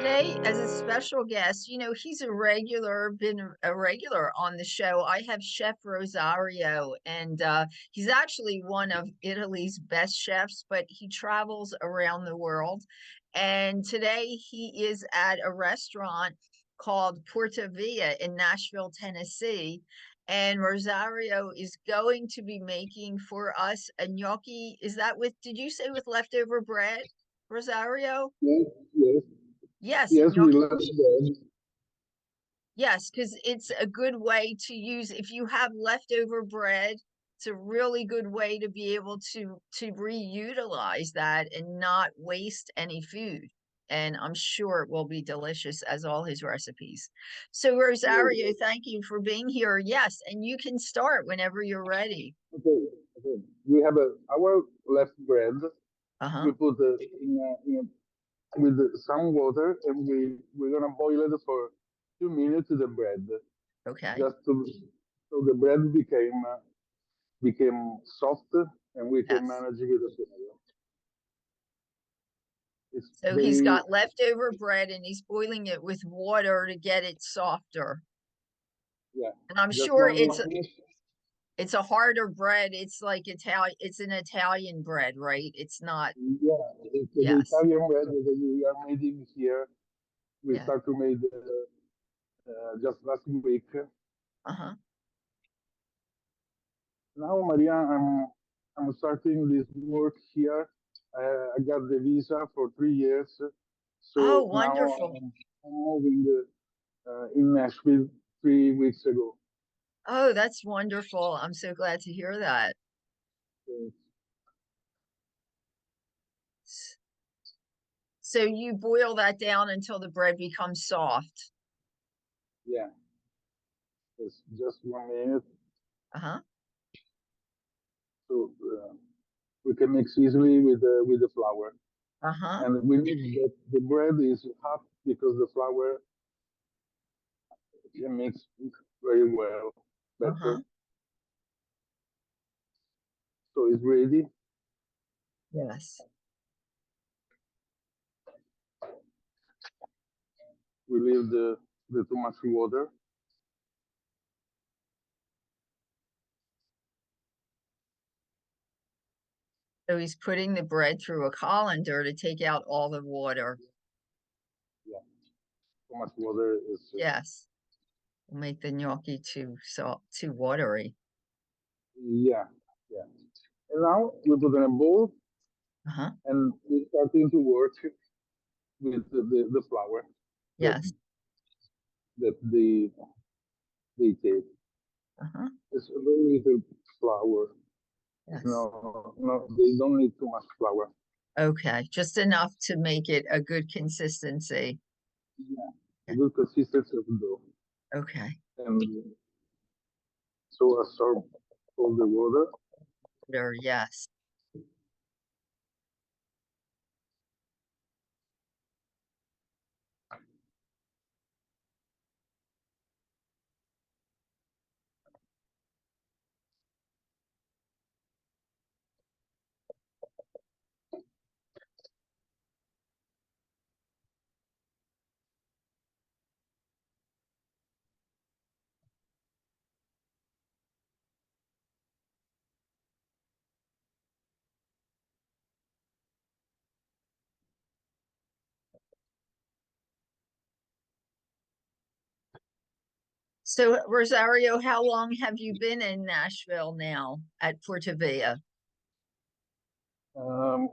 today as a special guest. He's been a regular on the show. I have Chef Rosario, and he's actually one of Italy's best chefs, but he travels around the world. And today he is at a restaurant called Porta Via in Nashville, Tennessee. And Rosario is going to be making for us a gnocchi. Is that did you say with leftover bread, Rosario? Yes, yes, Yes, yes, we gnocchi. love that. Yes, because it's a good way to use if you have leftover bread. It's a really good way to be able to reutilize that and not waste any food. And I'm sure it will be delicious as all his recipes. So Rosario, thank you for being here. Yes, and you can start whenever you're ready. Okay, okay. We have our left bread. Uh-huh. We put with some water, and we're gonna boil it for 2 minutes. The bread, Okay. just so the bread became soft, and we can Yes. manage it with the flour. It's So he's very got leftover bread and he's boiling it with water to get it softer. yeah. And I'm Just sure one minute. it's a harder bread. It's like it's an Italian bread, right? It's not. Yeah, it's the Yes. Italian bread that we are making here. We Yeah. start to make just last week. Uh-huh. Now, Maria, I'm starting this work here. I got the visa for 3 years, Oh, so now wonderful. I'm moving in Nashville 3 weeks ago. Oh, that's wonderful. I'm so glad to hear that. Uh, So you boil that down until the bread becomes soft. yeah, it's just 1 minute, Uh-huh. so we can mix easily with the flour. Uh-huh. And we need that the bread is hot because the flour can mix very well, Uh-huh. better. So it's ready. Yes. We leave the too much water. So he's putting the bread through a colander to take out all the water. Yeah, too much water is Yes. Will make the gnocchi too watery. yeah, yeah. And now we put in a bowl Uh-huh. and we're starting to work with the flour that Yes. that they take. Uh-huh. It's a very little flour. It's Yes. no, they don't need too much flour. Okay. Just enough to make it a good consistency. Yeah, a Yeah. good consistency of dough. Okay. And so absorb all the water. Yes. So, Rosario, how long have you been in Nashville now at Porta Villa?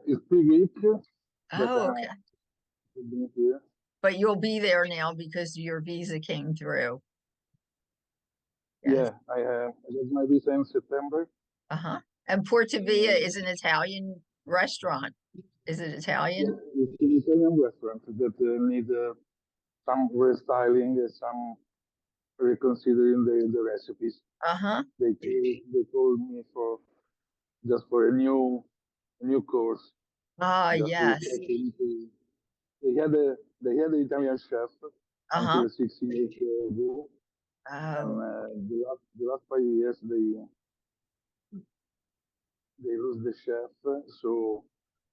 It's 3 weeks that Oh, okay. I've been here. But you'll be there now because your visa came through. Yes. Yeah, I got my visa in September. Uh-huh. And Porta Villa is an Italian restaurant. Is it Yeah, Italian? it's an Italian restaurant that need some restyling, some reconsidering the recipes. Uh-huh. They called me for just for a new course, Ah, just to yes. check into. They had an Italian chef Uh-huh. until 6 years ago, and Oh, the last 5 years they lose the chef, so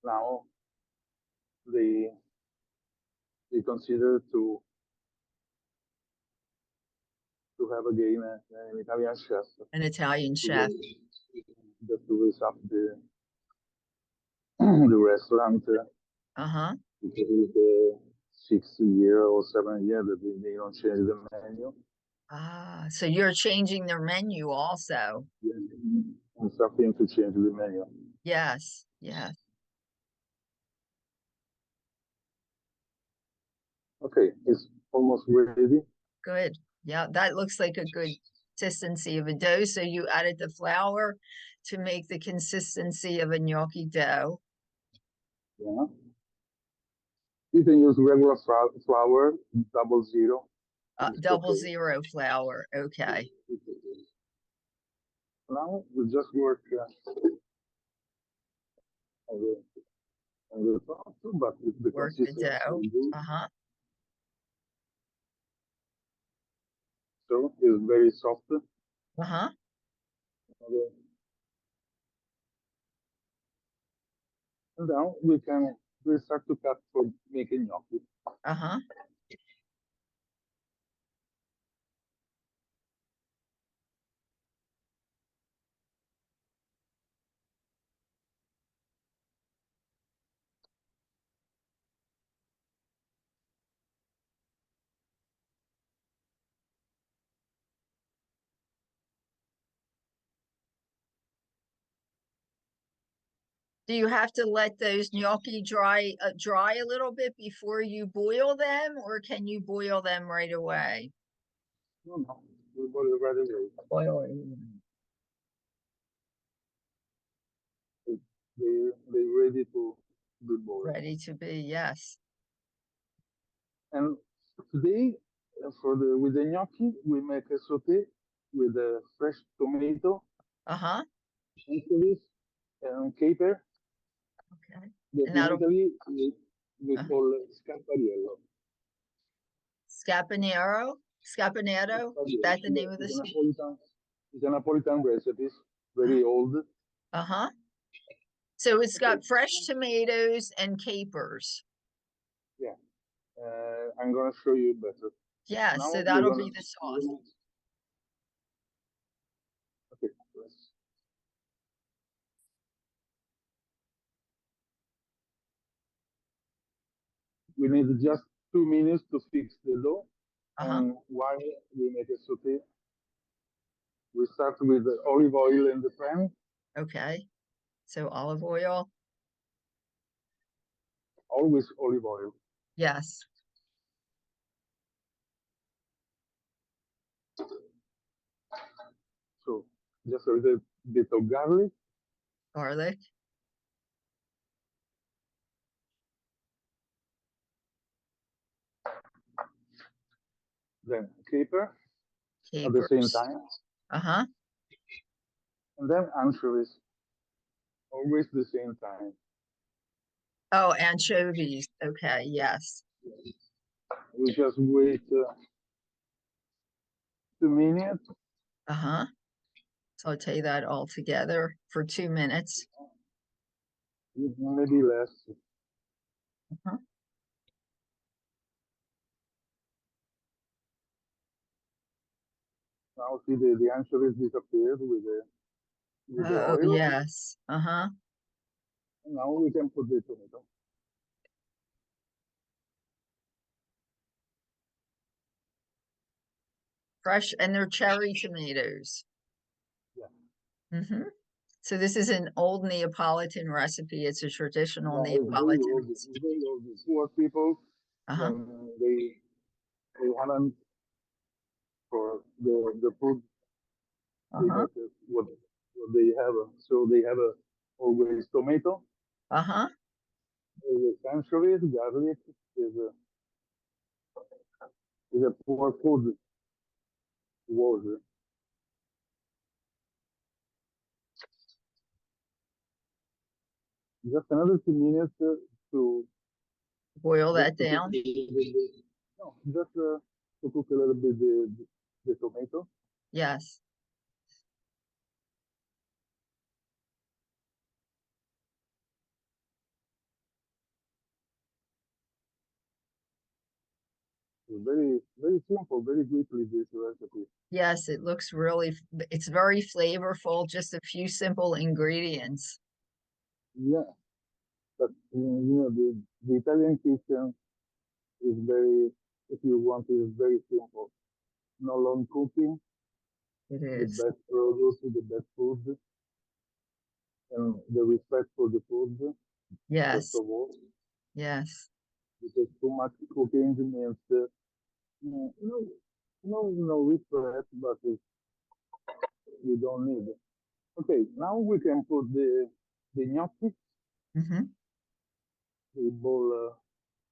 now they she considered to have again an Italian chef. An Italian chef. Just to raise up the restaurant. Uh-huh. Because it's the 6 year or 7 year that they don't change the menu. Ah, so you're changing their menu also. Yes. And something to change the menu. Yes, yes. Okay, it's almost ready. Good. Yeah, that looks like a good consistency of a dough. So you added the flour to make the consistency of a gnocchi dough. Yeah. You can use regular flour, 00. Double zero flour. Okay. Now we just work on the top, but the Work the consistency dough. is good. Uh-huh. So it's very soft. Uh-huh. Okay. And now we start to cut for making gnocchi. Uh-huh. Do you have to let those gnocchi dry a little bit before you boil them, or can you boil them right away? No, we boil it right away. Boil it. They're ready to be boiled. Ready to be, yes. And today, with the gnocchi, we make a sauté with a fresh tomato, Uh-huh. anchovies, and caper. Okay. That And in that'll Italy we uh-huh. call scapariello. Scapanero? Scapanero? Is that the name of the It's a soup? Napolitan recipe, very old. Uh-huh. So it's got Okay. fresh tomatoes and capers. Yeah, I'm gonna show you better. Yeah, Now so we're that'll gonna, be the sauce. okay. Let's, we need just 2 minutes to fix the dough, Uh-huh. and while we make a sauté, we start with the olive oil in the pan. Okay. So olive oil. Always olive oil. Yes. So just a little bit of garlic, Garlic. then caper at the same Capers. time, Uh-huh. and then anchovies, always the same time. Oh, anchovies. Okay, yes. We just wait 2 minutes, Uh-huh. Saute that all together for 2 minutes. maybe less. Uh-huh. Now see the anchovies disappeared with the Oh, oil. yes. Uh-huh. And now we can put the tomato. Fresh, and they're cherry tomatoes. Yeah. Mm-hmm. So this is an old Neapolitan recipe. It's a traditional Yeah, it's very Neapolitan old. It's recipe. very old. Poor people Uh-huh. when they haven't for the food they Uh-huh. got what they have. So they have always tomato, Uh-huh. anchovies, garlic is a poor food was. Just another 2 minutes to Boil just that to cook a down. little bit. No, just to cook a little bit the tomato. Yes. It's very, very simple, very quickly this recipe. Yes, it looks really, it's very flavorful, just a few simple ingredients. Yeah, but the Italian kitchen is very, if you want, is very simple. No long cooking, It the is. best produce, the best food, and the respect for the food, first Yes, of all. yes. Because too much cooking means no, no respect, but you don't need it. Okay, now we can put the gnocchi. Hmm. We boil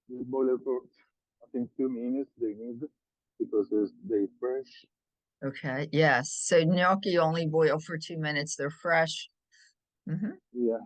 it for I think 2 minutes. They need because they fresh. Okay, yes. So gnocchi only boil for 2 minutes. They're fresh. Hmm. Yeah,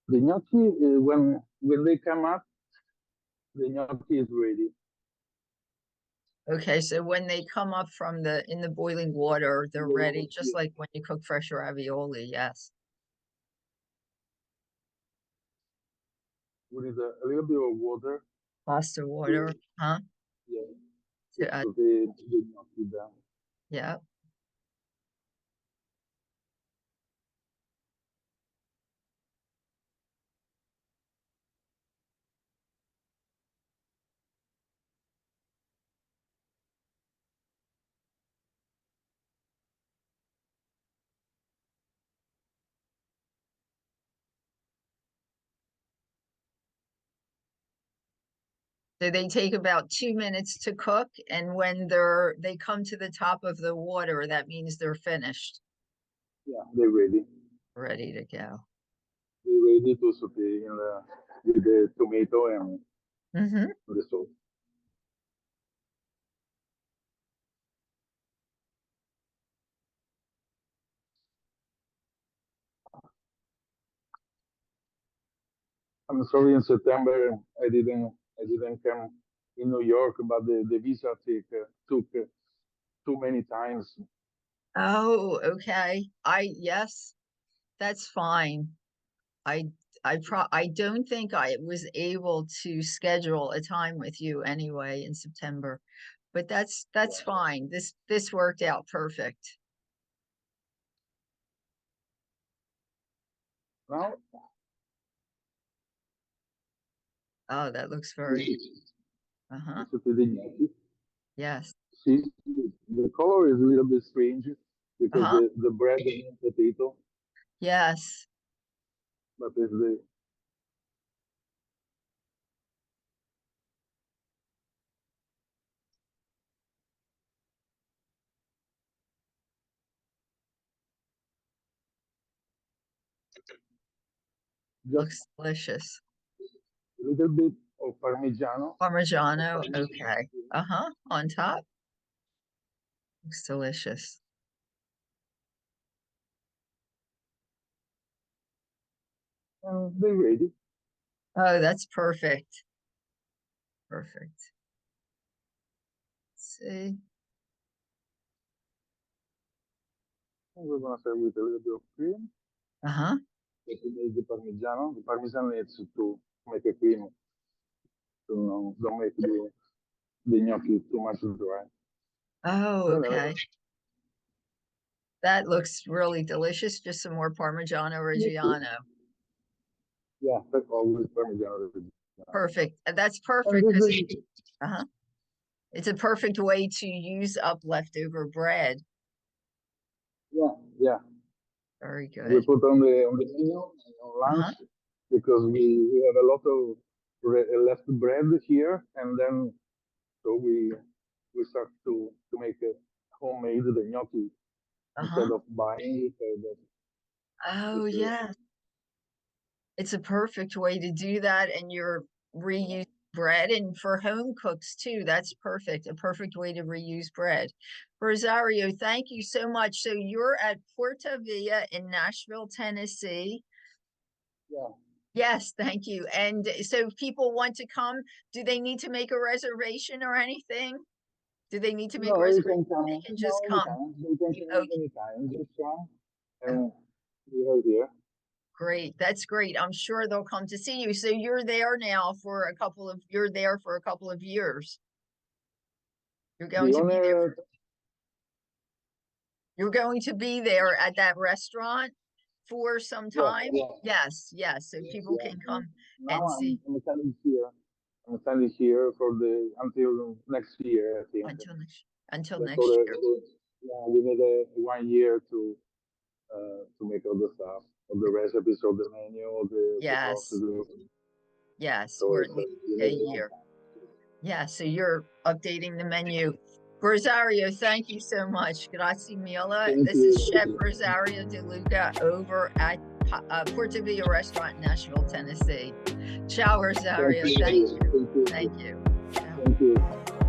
the gnocchi when they come up, the gnocchi is ready. Okay, so when they come up from in the boiling water, they're ready, just Yeah, like when you cook fresh ravioli. Yes. with a little bit of water Pasta to water, huh? yeah to To add, put the gnocchi down. yeah. So they take about 2 minutes to cook, and when they come to the top of the water, that means they're finished, Yeah, they're ready. ready to go. They're ready to saute with the tomato and Hmm. the sauce. I'm sorry, in September I didn't come in New York, but the visa took too many times. Oh, okay. Yes, that's fine. I I don't think I was able to schedule a time with you anyway in September, but that's Yeah. fine. This worked out perfect. Now Oh, that looks we very, uh-huh. saute the gnocchi. Yes. See, the color is a little bit strange because Uh-huh. the bread and potato, Yes. but it's the just Looks delicious. a little bit of Parmigiano. Parmigiano. Okay. Uh-huh. On top. Looks delicious. And they're ready. Oh, that's perfect. Perfect. Let's see. And we're gonna start with a little bit of cream. Uh-huh. That we made the Parmigiano. The Parmesan needs to make a cream to don't make the gnocchi too much dry. Oh, Then, okay. That looks really delicious. Just some more Parmigiano Reggiano. yeah, that's always Parmigiano. Perfect. That's And perfect this because is, uh-huh. It's a perfect way to use up leftover bread. yeah, yeah. Very We good. put on the menu on lunch Uh-huh. because we have a lot of left bread here, and then so we start to make a homemade the gnocchi instead Uh-huh. of buying it. Oh, It's yeah. It's a perfect way to do that, and you're reusing bread, and for home cooks too. That's perfect. A perfect way to reuse bread. Rosario, thank you so much. So you're at Porta Villa in Nashville, Tennessee. Yeah. Yes, thank you. And so if people want to come, do they need to make a reservation or anything? Do they need to make a No, you reservation? can come. They can No, just come. anytime. You can come Okay. anytime. Just come, Oh, and we are here. great. That's great. I'm sure they'll come to see you. So you're there now for you're there for a couple of years. You're going The to be there. owner, You're going to be there at that restaurant for some yeah, time? yeah, Yes, yes. So yes, people yeah. can And come now and see I'm standing here. I'm standing here for the until next year, I think. until Yeah, next year. yeah, we need a 1 year to make all the stuff, all the recipes, all the menu, all the Yes, procedure. yes, So or it's at least we a need a long year. time. Yeah, so you're updating the menu. Rosario, thank you so much. Grazie mille. Thank This is Chef you. Rosario De Luca over at Porta Villa Restaurant, Nashville, Tennessee. Ciao, Thank Rosario. you. Thank you. Thank you. Thank you. Ciao. Thank you.